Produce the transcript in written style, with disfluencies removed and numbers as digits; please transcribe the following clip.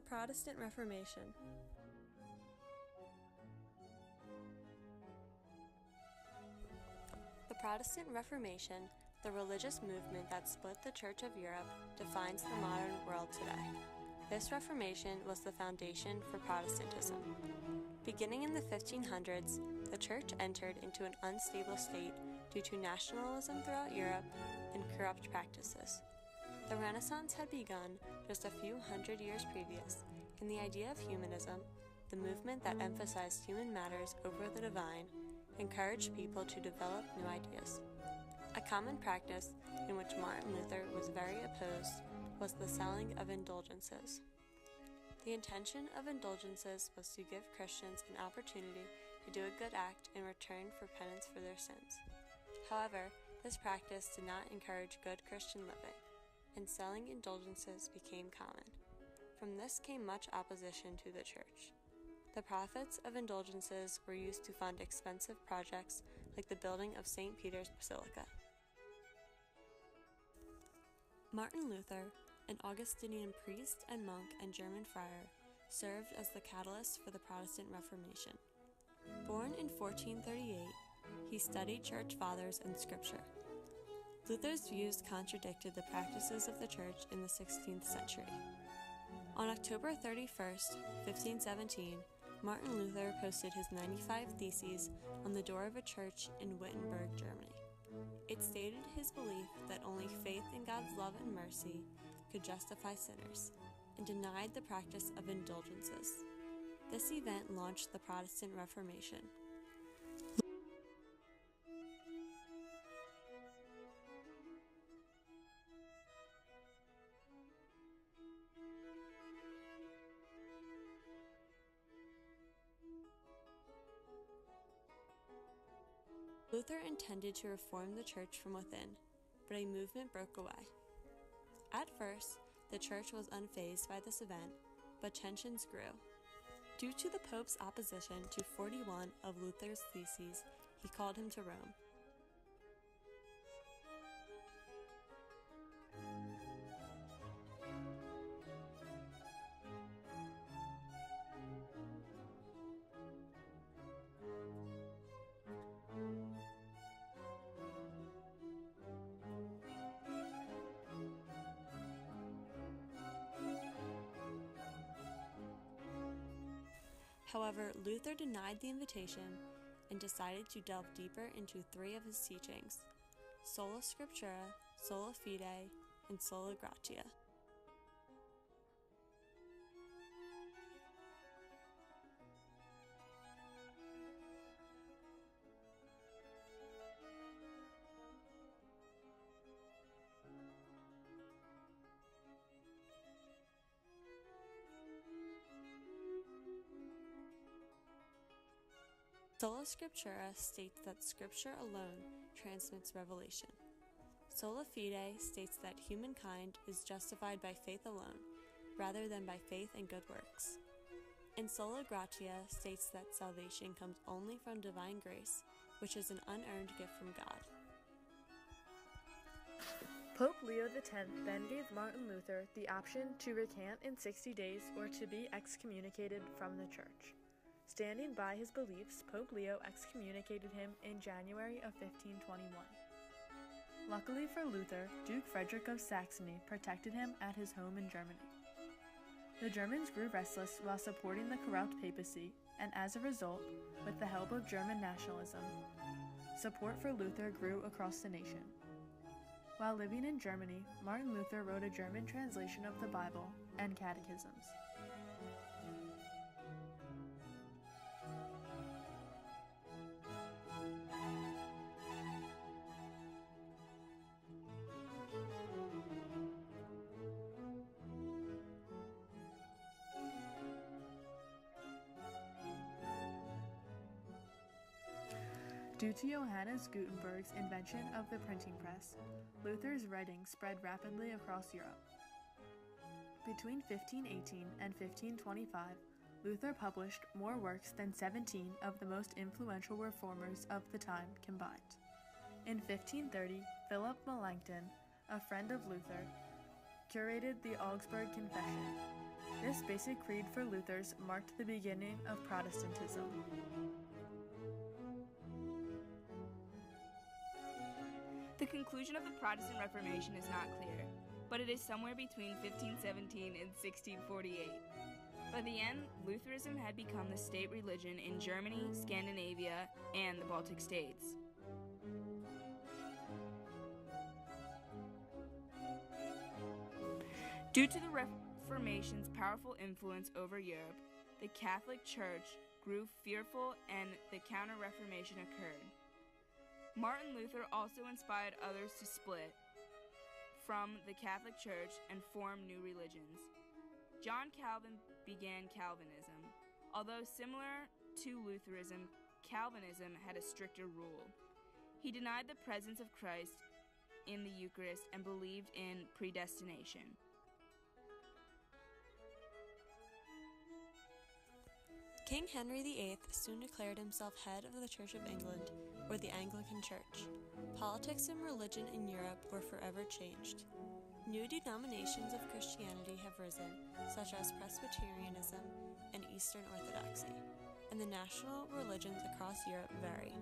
Protestant Reformation. The Protestant Reformation, the religious movement that split the Church of Europe, defines the modern world today. This Reformation was the foundation for Protestantism. Beginning in the 1500s, the Church entered into an unstable state due to nationalism throughout Europe and corrupt practices. The Renaissance had begun just a few hundred years previous, and the idea of humanism, the movement that emphasized human matters over the divine, encouraged people to develop new ideas. A common practice in which Martin Luther was very opposed was the selling of indulgences. The intention of indulgences was to give Christians an opportunity to do a good act in return for penance for their sins. However, this practice did not encourage good Christian living, and selling indulgences became common. From this came much opposition to the Church. The profits of indulgences were used to fund expensive projects like the building of St. Peter's Basilica. Martin Luther, an Augustinian priest and monk and German friar, served as the catalyst for the Protestant Reformation. Born in 1438, he studied church fathers and scripture. Luther's views contradicted the practices of the Church in the 16th century. On October 31st, 1517, Martin Luther posted his 95 Theses on the door of a church in Wittenberg, Germany. It stated his belief that only faith in God's love and mercy could justify sinners, and denied the practice of indulgences. This event launched the Protestant Reformation. Luther intended to reform the church from within, but a movement broke away. At first, the church was unfazed by this event, but tensions grew. Due to the Pope's opposition to 41 of Luther's theses, he called him to Rome. However, Luther denied the invitation and decided to delve deeper into three of his teachings: sola scriptura, sola fide, and sola gratia. Sola Scriptura states that Scripture alone transmits revelation. Sola Fide states that humankind is justified by faith alone, rather than by faith and good works. And Sola Gratia states that salvation comes only from divine grace, which is an unearned gift from God. Pope Leo X then gave Martin Luther the option to recant in 60 days or to be excommunicated from the Church. Standing by his beliefs, Pope Leo excommunicated him in January of 1521. Luckily for Luther, Duke Frederick of Saxony protected him at his home in Germany. The Germans grew restless while supporting the corrupt papacy, and as a result, with the help of German nationalism, support for Luther grew across the nation. While living in Germany, Martin Luther wrote a German translation of the Bible and catechisms. Due to Johannes Gutenberg's invention of the printing press, Luther's writings spread rapidly across Europe. Between 1518 and 1525, Luther published more works than 17 of the most influential reformers of the time combined. In 1530, Philip Melanchthon, a friend of Luther, curated the Augsburg Confession. This basic creed for Luther's marked the beginning of Protestantism. The conclusion of the Protestant Reformation is not clear, but it is somewhere between 1517 and 1648. By the end, Lutheranism had become the state religion in Germany, Scandinavia, and the Baltic states. Due to the Reformation's powerful influence over Europe, the Catholic Church grew fearful and the Counter-Reformation occurred. Martin Luther also inspired others to split from the Catholic Church and form new religions. John Calvin began Calvinism. Although similar to Lutheranism, Calvinism had a stricter rule. He denied the presence of Christ in the Eucharist and believed in predestination. King Henry VIII soon declared himself head of the Church of England, or the Anglican Church. Politics and religion in Europe were forever changed. New denominations of Christianity have risen, such as Presbyterianism and Eastern Orthodoxy, and the national religions across Europe vary.